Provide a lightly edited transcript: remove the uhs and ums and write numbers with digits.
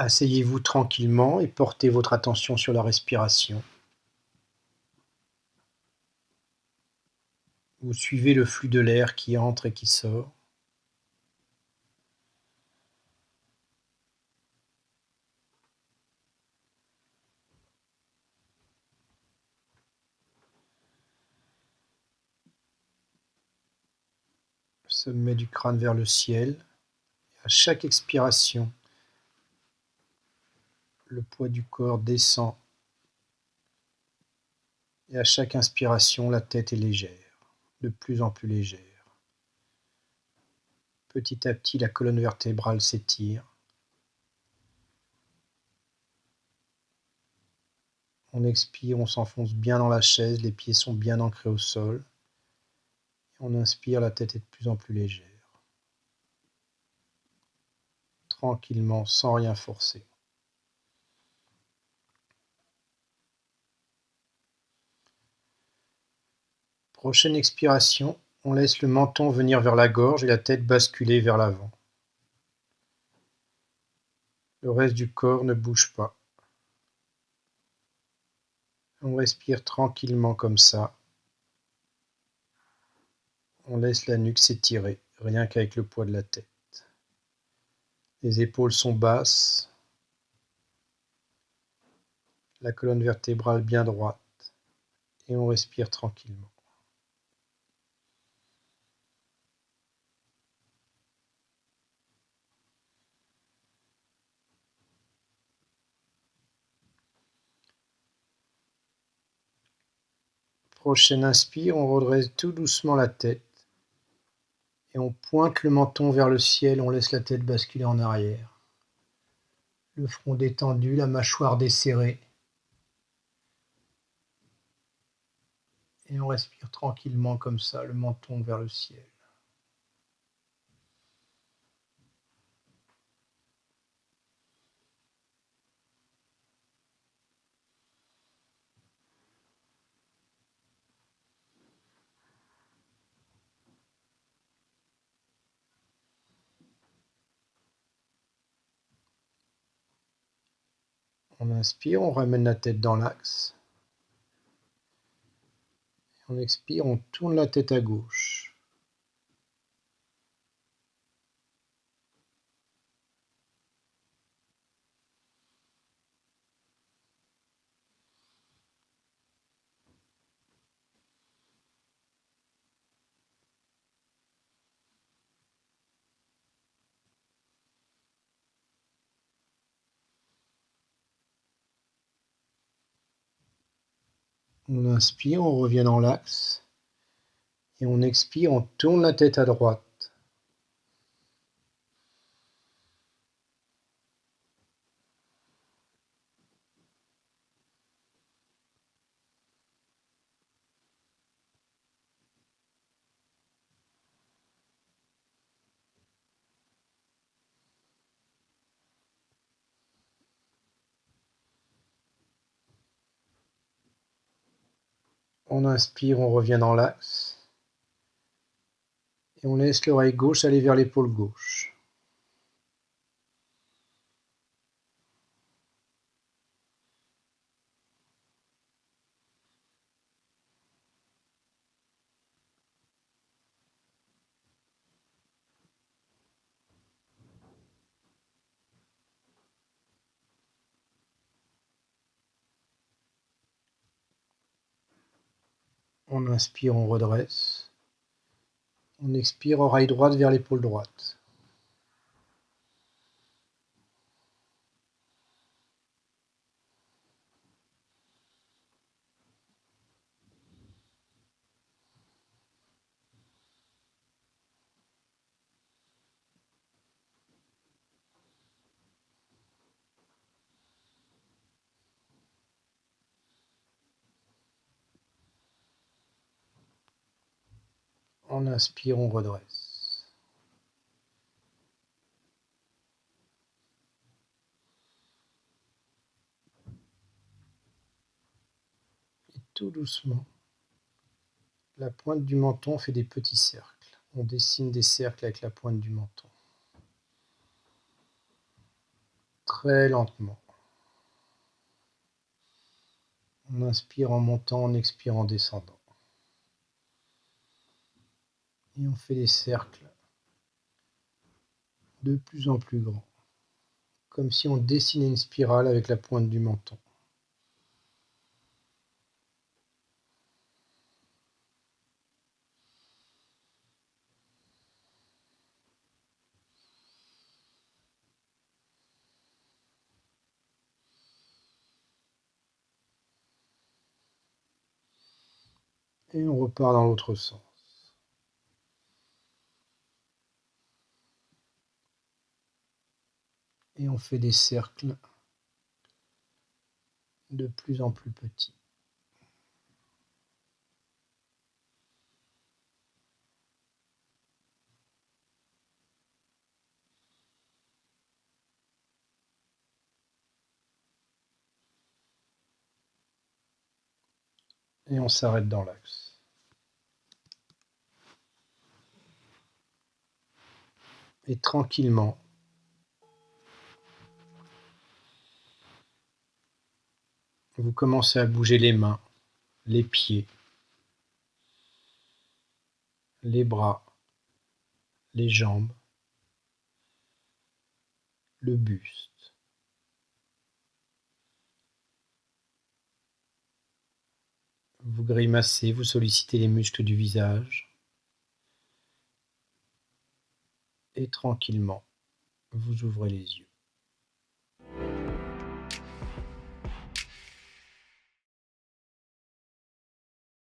Asseyez-vous tranquillement et portez votre attention sur la respiration. Vous suivez le flux de l'air qui entre et qui sort. Sommet du crâne vers le ciel. À chaque expiration, le poids du corps descend. Et à chaque inspiration, la tête est légère, de plus en plus légère. Petit à petit, la colonne vertébrale s'étire. On expire, on s'enfonce bien dans la chaise, les pieds sont bien ancrés au sol. On inspire, la tête est de plus en plus légère. Tranquillement, sans rien forcer. Prochaine expiration, on laisse le menton venir vers la gorge et la tête basculer vers l'avant. Le reste du corps ne bouge pas. On respire tranquillement comme ça. On laisse la nuque s'étirer, rien qu'avec le poids de la tête. Les épaules sont basses. La colonne vertébrale bien droite. Et on respire tranquillement. Prochaine inspire, on redresse tout doucement la tête. Et on pointe le menton vers le ciel, on laisse la tête basculer en arrière. Le front détendu, la mâchoire desserrée. Et on respire tranquillement comme ça, le menton vers le ciel. On inspire, on ramène la tête dans l'axe. On expire, on tourne la tête à gauche. On inspire, on revient dans l'axe. Et on expire, on tourne la tête à droite. On inspire, on revient dans l'axe. Et on laisse l'oreille gauche aller vers l'épaule gauche. On inspire, on redresse. On expire, oreille droite vers l'épaule droite. On inspire, on redresse. Et tout doucement, la pointe du menton fait des petits cercles. On dessine des cercles avec la pointe du menton. très lentement. On inspire en montant, on expire en descendant. Et on fait des cercles de plus en plus grands, comme si on dessinait une spirale avec la pointe du menton. Et on repart dans l'autre sens. Et on fait des cercles de plus en plus petits. Et on s'arrête dans l'axe. Et tranquillement, vous commencez à bouger les mains, les pieds, les bras, les jambes, le buste. Vous grimacez, vous sollicitez les muscles du visage. Et tranquillement, vous ouvrez les yeux.